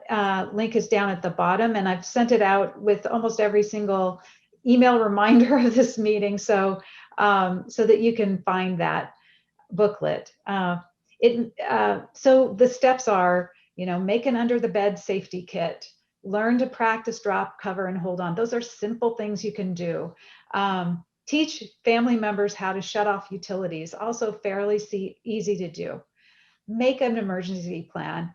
link is down at the bottom, and I've sent it out with almost every single email reminder of this meeting, so that you can find that booklet. So the steps are, make an under the bed safety kit, learn to practice drop, cover, and hold on. Those are simple things you can do. Teach family members how to shut off utilities, also fairly easy to do. Make an emergency plan.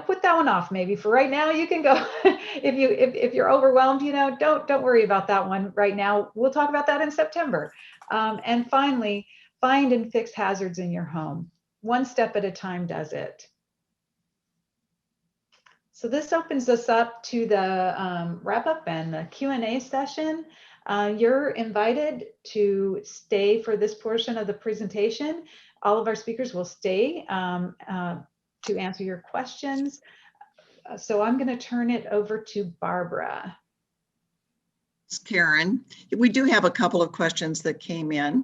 Put that one off maybe for right now. You can go if you're overwhelmed, don't worry about that one right now. We'll talk about that in September. And finally, find and fix hazards in your home. One step at a time does it. So this opens us up to the wrap up and the Q&A session. You're invited to stay for this portion of the presentation. All of our speakers will stay to answer your questions. So I'm going to turn it over to Barbara. It's Karen. We do have a couple of questions that came in.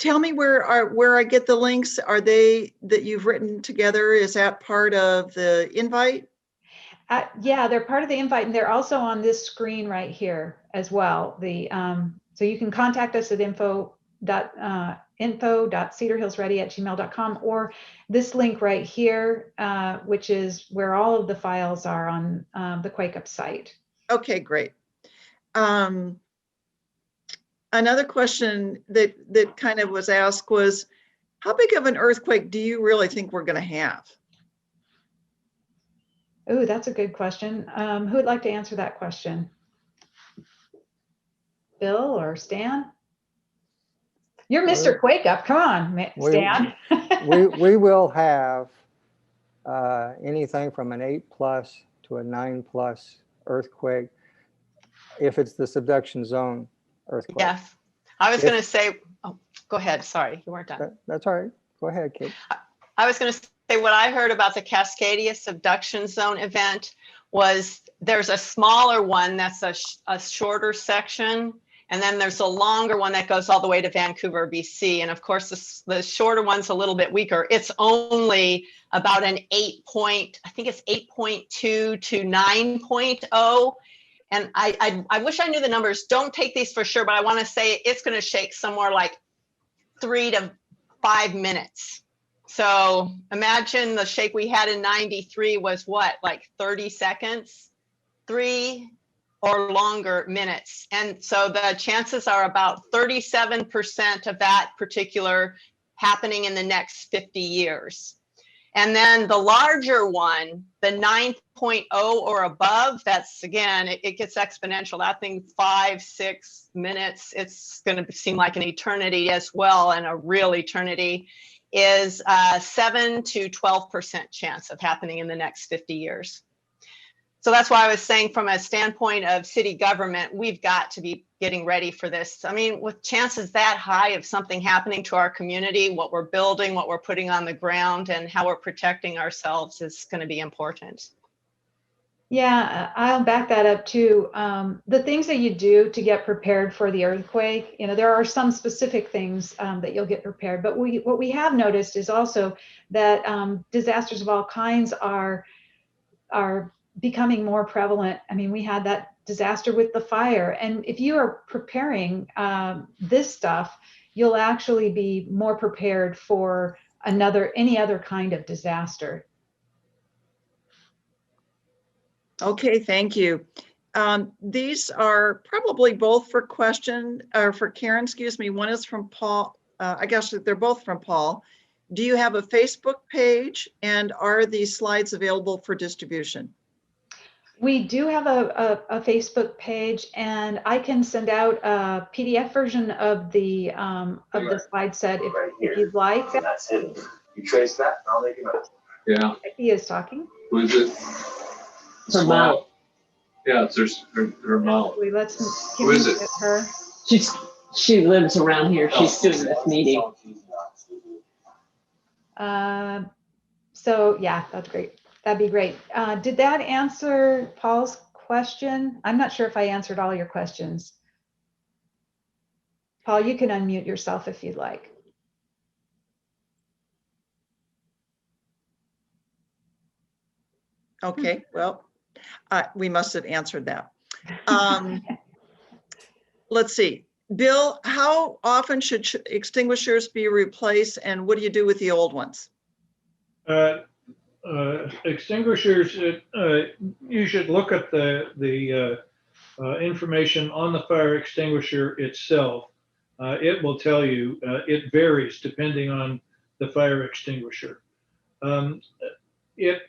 tell me where I get the links. Are they that you've written together? Is that part of the invite? Yeah, they're part of the invite, and they're also on this screen right here as well. So you can contact us at info.cedarhillsready@gmail.com, or this link right here, which is where all of the files are on the Quake Up site. Okay, great. Another question that kind of was asked was, how big of an earthquake do you really think we're going to have? Oh, that's a good question. Who would like to answer that question? Bill or Stan? You're Mr. Quake Up. Come on, Stan. we will have anything from an 8+ to a 9+ earthquake if it's the subduction zone earthquake. Yes. I was going to say, oh, go ahead. Sorry, you weren't done. That's all right. Go ahead, Kate. I was going to say what I heard about the Cascadia subduction zone event was there's a smaller one that's a shorter section, and then there's a longer one that goes all the way to Vancouver, BC. And of course, the shorter one's a little bit weaker. It's only about an 8.2 to 9.0. And I wish I knew the numbers. Don't take these for sure, but I want to say it's going to shake somewhere like 3 to 5 minutes. So imagine the shake we had in 93 was what, like 30 seconds, 3 or longer minutes. And so the chances are about 37% of that particular happening in the next 50 years. And then the larger one, the 9.0 or above, that's again, it gets exponential. That thing, 5-6 minutes, it's going to seem like an eternity as well, and a real eternity, is 7 to 12% chance of happening in the next 50 years. So that's why I was saying, from a standpoint of city government, we've got to be getting ready for this. I mean, with chances that high of something happening to our community, what we're building, what we're putting on the ground, and how we're protecting ourselves is going to be important. Yeah, I'll back that up too. The things that you do to get prepared for the earthquake, there are some specific things that you'll get prepared. But what we have noticed is also that disasters of all kinds are becoming more prevalent. I mean, we had that disaster with the fire, and if you are preparing this stuff, you'll actually be more prepared for any other kind of disaster. Okay, thank you. These are probably both for Karen, excuse me. One is from Paul. I guess they're both from Paul. Do you have a Facebook page, and are these slides available for distribution? We do have a Facebook page, and I can send out a PDF version of the slide set if you'd like. That's hidden. You trace that, and I'll make it up. Yeah. He is talking. Who is it? Her mouth. Yeah, it's her mouth. Who is it? Her. She lives around here. She's doing this meeting. So yeah, that's great. That'd be great. Did that answer Paul's question? I'm not sure if I answered all your questions. Paul, you can unmute yourself if you'd like. Okay, well, we must have answered that. Let's see. Bill, how often should extinguishers be replaced, and what do you do with the old ones? Extinguishers, you should look at the information on the fire extinguisher itself. It will tell you, it varies depending on the fire extinguisher. It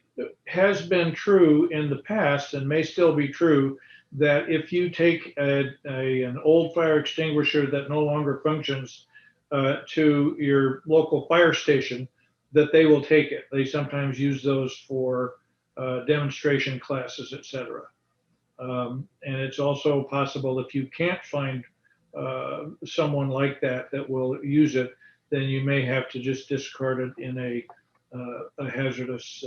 has been true in the past, and may still be true, that if you take an old fire extinguisher that no longer functions to your local fire station, that they will take it. They sometimes use those for demonstration classes, etc. And it's also possible, if you can't find someone like that will use it, then you may have to just discard it in a hazardous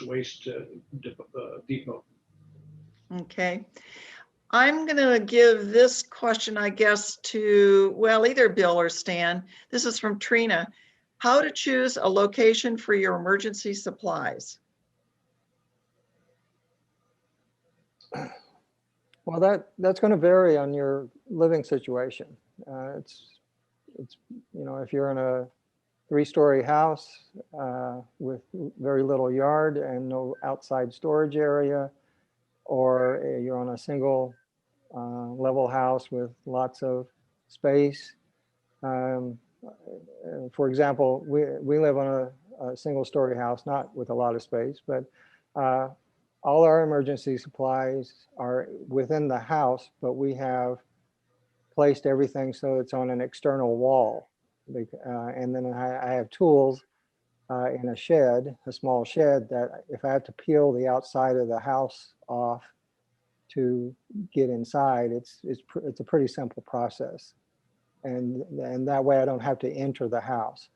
waste depot. Okay. I'm going to give this question, I guess, to, well, either Bill or Stan. This is from Trina. How to choose a location for your emergency supplies? Well, that's going to vary on your living situation. It's if you're in a 3-story house with very little yard and no outside storage area, or you're on a single level house with lots of space. For example, we live on a single-story house, not with a lot of space, but all our emergency supplies are within the house, but we have placed everything so it's on an external wall. And then I have tools in a shed, a small shed, that if I have to peel the outside of the house off to get inside, it's a pretty simple process. And that way I don't have to enter the house.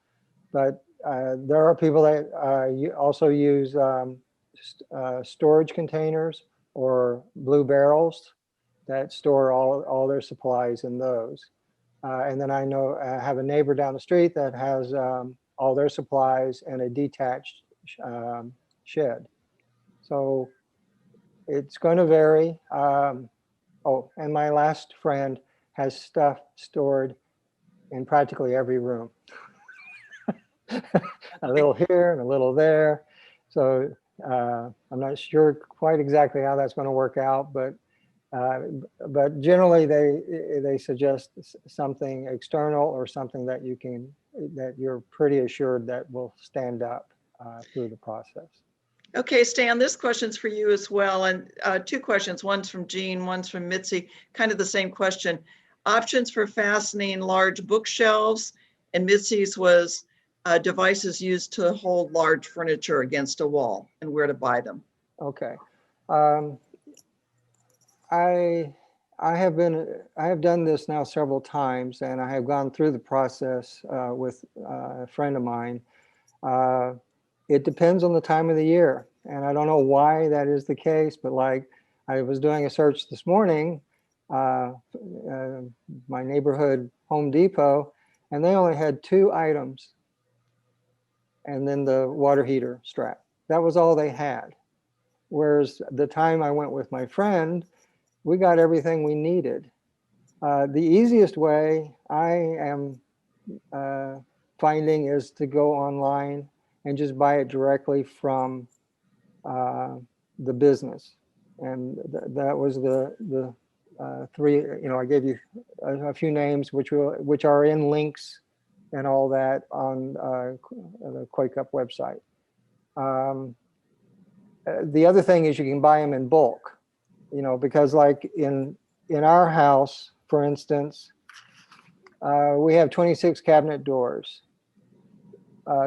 But there are people that also use storage containers or blue barrels that store all their supplies in those. And then I have a neighbor down the street that has all their supplies in a detached shed. So it's going to vary. Oh, and my last friend has stuff stored in practically every room. A little here and a little there. So I'm not sure quite exactly how that's going to work out, but generally they suggest something external or something that you're pretty assured that will stand up through the process. Okay, Stan, this question's for you as well. And 2 questions, one's from Jean, one's from Mitzi, kind of the same question. Options for fastening large bookshelves, and Mitzi's was devices used to hold large furniture against a wall, and where to buy them. Okay. I have done this now several times, and I have gone through the process with a friend of mine. It depends on the time of the year, and I don't know why that is the case, but like I was doing a search this morning, my neighborhood Home Depot, and they only had 2 items, and then the water heater strap. That was all they had. Whereas the time I went with my friend, we got everything we needed. The easiest way I am finding is to go online and just buy it directly from the business. And that was the 3, I gave you a few names which are in links and all that on the Quake Up website. The other thing is you can buy them in bulk, because like in our house, for instance, we have 26 cabinet doors,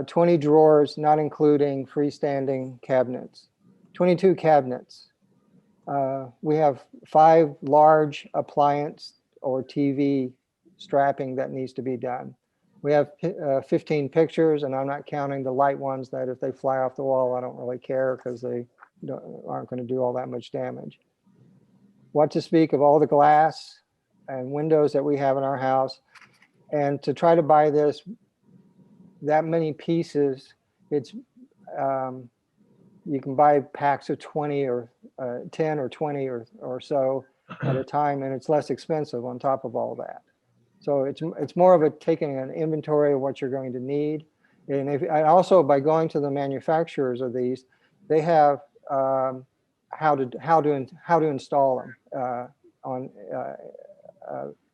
20 drawers, not including freestanding cabinets, 22 cabinets. We have 5 large appliance or TV strapping that needs to be done. We have 15 pictures, and I'm not counting the light ones that if they fly off the wall, I don't really care because they aren't going to do all that much damage. What to speak of all the glass and windows that we have in our house. And to try to buy that many pieces, it's you can buy packs of 20 or 10 or 20 or so at a time, and it's less expensive on top of all that. So it's more of taking an inventory of what you're going to need. And also by going to the manufacturers of these, they have how to install them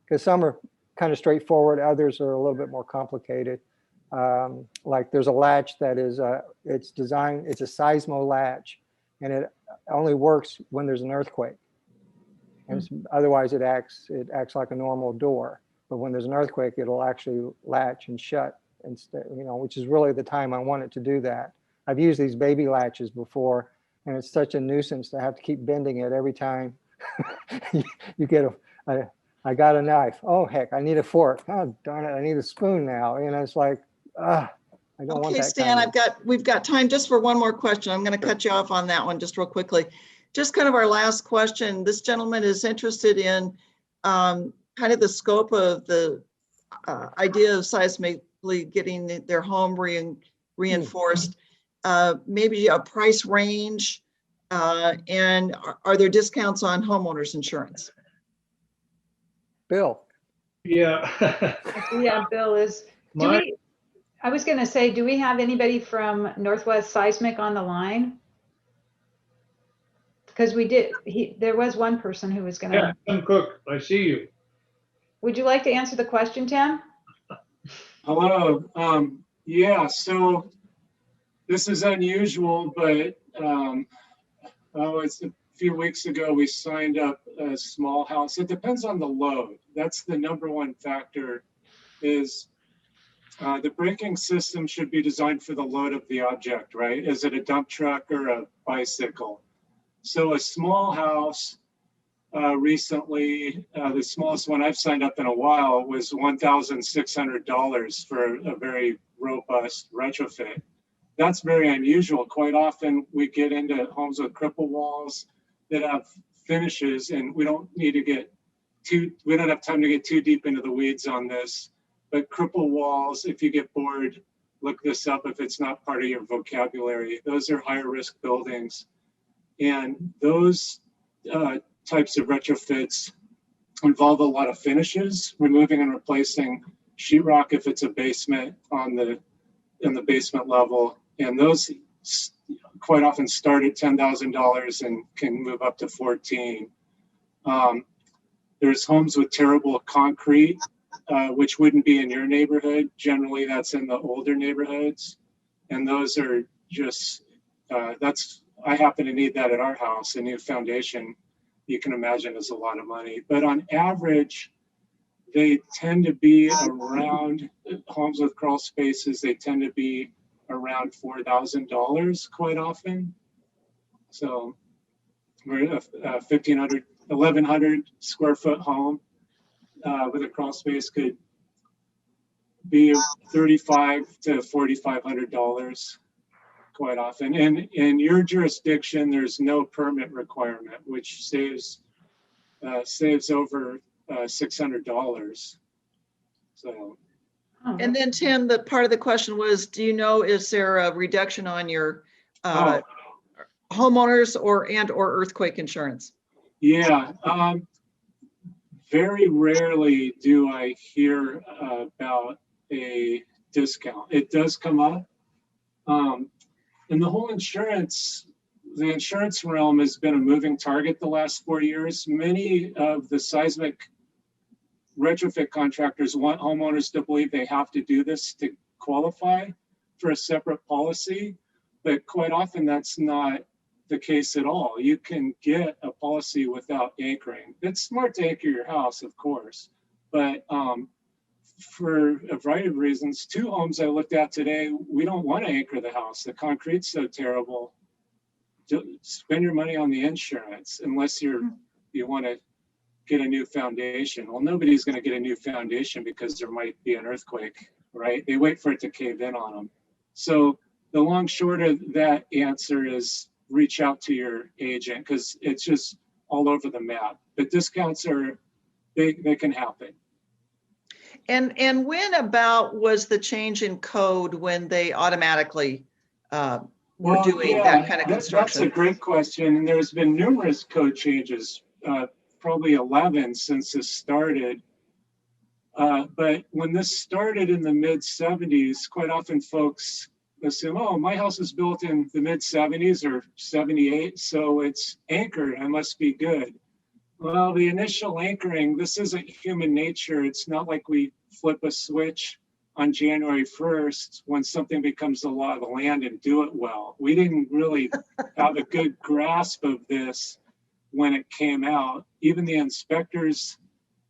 because some are kind of straightforward, others are a little bit more complicated. Like there's a latch that is it's a seismo latch, and it only works when there's an earthquake. And otherwise it acts like a normal door. But when there's an earthquake, it'll actually latch and shut instead, which is really the time I want it to do that. I've used these baby latches before, and it's such a nuisance to have to keep bending it every time you get I got a knife. Oh, heck, I need a fork. Oh, darn it, I need a spoon now. It's like, I don't want that. Okay, Stan, we've got time just for one more question. I'm going to cut you off on that one just real quickly. just kind of our last question. This gentleman is interested in kind of the scope of the idea of seismically getting their home reinforced, maybe a price range, and are there discounts on homeowners insurance? Bill. Yeah. Yeah, Bill is. I was going to say, do we have anybody from Northwest Seismic on the line? Because we did. There was one person who was going to. Yeah, Tim Cook, I see you. Would you like to answer the question, Tim? Hello. Yeah, so this is unusual, but it's a few weeks ago we signed up a small house. It depends on the load. That's the number one factor is the braking system should be designed for the load of the object, right? Is it a dump truck or a bicycle? So a small house recently, the smallest one I've signed up in a while was $1,600 for a very robust retrofit. That's very unusual. Quite often we get into homes with cripple walls that have finishes, and we don't have time to get too deep into the weeds on this. But cripple walls, if you get bored, look this up if it's not part of your vocabulary. Those are higher risk buildings. And those types of retrofits involve a lot of finishes, removing and replacing sheetrock if it's a basement in the basement level. And those quite often start at $10,000 and can move up to 14. There's homes with terrible concrete, which wouldn't be in your neighborhood. Generally, that's in the older neighborhoods. And those are just, I happen to need that at our house, a new foundation. You can imagine is a lot of money. But on average, they tend to be around, homes with crawl spaces, they tend to be around $4,000 quite often. So we're a 1,100 square foot home with a crawl space could be $3,500 to $4,500 quite often. And in your jurisdiction, there's no permit requirement, which saves over $600. So. And then Tim, the part of the question was, do you know, is there a reduction on your homeowners or earthquake insurance? Yeah, very rarely do I hear about a discount. It does come up. And the whole the insurance realm has been a moving target the last 4 years. Many of the seismic retrofit contractors want homeowners to believe they have to do this to qualify for a separate policy, but quite often that's not the case at all. You can get a policy without anchoring. It's smart to anchor your house, of course, but for a variety of reasons, 2 homes I looked at today, we don't want to anchor the house. The concrete's so terrible. Spend your money on the insurance unless you want to get a new foundation. Well, nobody's going to get a new foundation because there might be an earthquake, right? They wait for it to cave in on them. So the long short of that answer is reach out to your agent because it's just all over the map. But discounts they can happen. And when about was the change in code when they automatically were doing that kind of construction? That's a great question. And there's been numerous code changes, probably 11 since this started. But when this started in the mid 70s, quite often folks assume, oh, my house was built in the mid 70s or 78, so it's anchored, I must be good. Well, the initial anchoring, this isn't human nature. It's not like we flip a switch on January 1st when something becomes the law of the land and do it well. We didn't really have a good grasp of this when it came out. Even the inspectors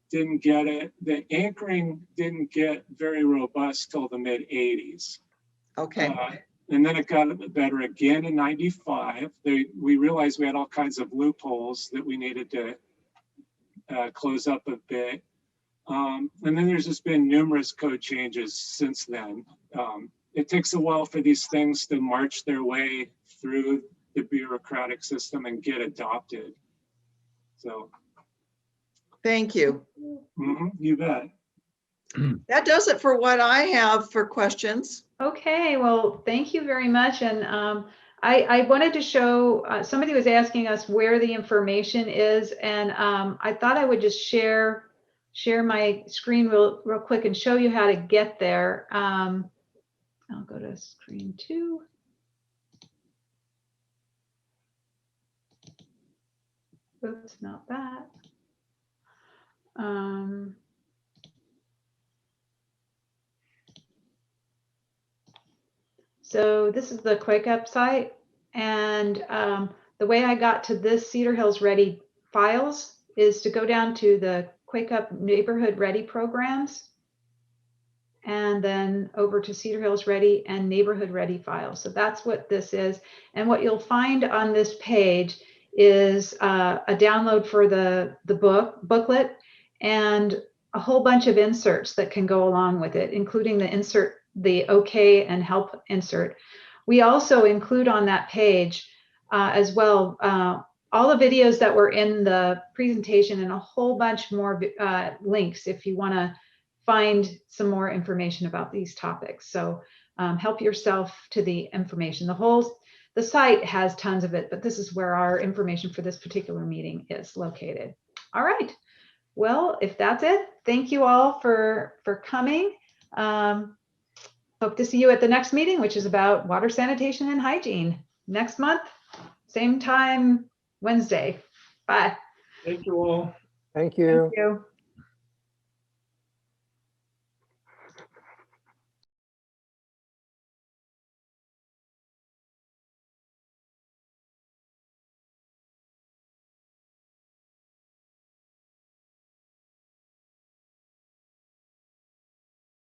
didn't get it. The anchoring didn't get very robust till the mid 80s. Okay. And then it got better again in 95. We realized we had all kinds of loopholes that we needed to close up a bit. And then there's just been numerous code changes since then. It takes a while for these things to march their way through the bureaucratic system and get adopted. So. Thank you. You bet. That does it for what I have for questions. Okay, well, thank you very much. And I wanted to show, somebody was asking us where the information is, and I thought I would just share my screen real quick and show you how to get there. I'll go to screen 2. Oops, not that. So this is the Quake Up site, and the way I got to this Cedar Hills Ready files is to go down to the Quake Up Neighborhood Ready programs, and then over to Cedar Hills Ready and Neighborhood Ready files. So that's what this is, and what you'll find on this page is a download for the booklet and a whole bunch of inserts that can go along with it, including the OK and help insert. We also include on that page as well all the videos that were in the presentation and a whole bunch more links if you want to find some more information about these topics. So help yourself to the information. The site has tons of it, but this is where our information for this particular meeting is located. All right. Well, if that's it, thank you all for coming. Hope to see you at the next meeting, which is about water sanitation and hygiene next month, same time, Wednesday. Bye. Thank you all. Thank you. Thank you.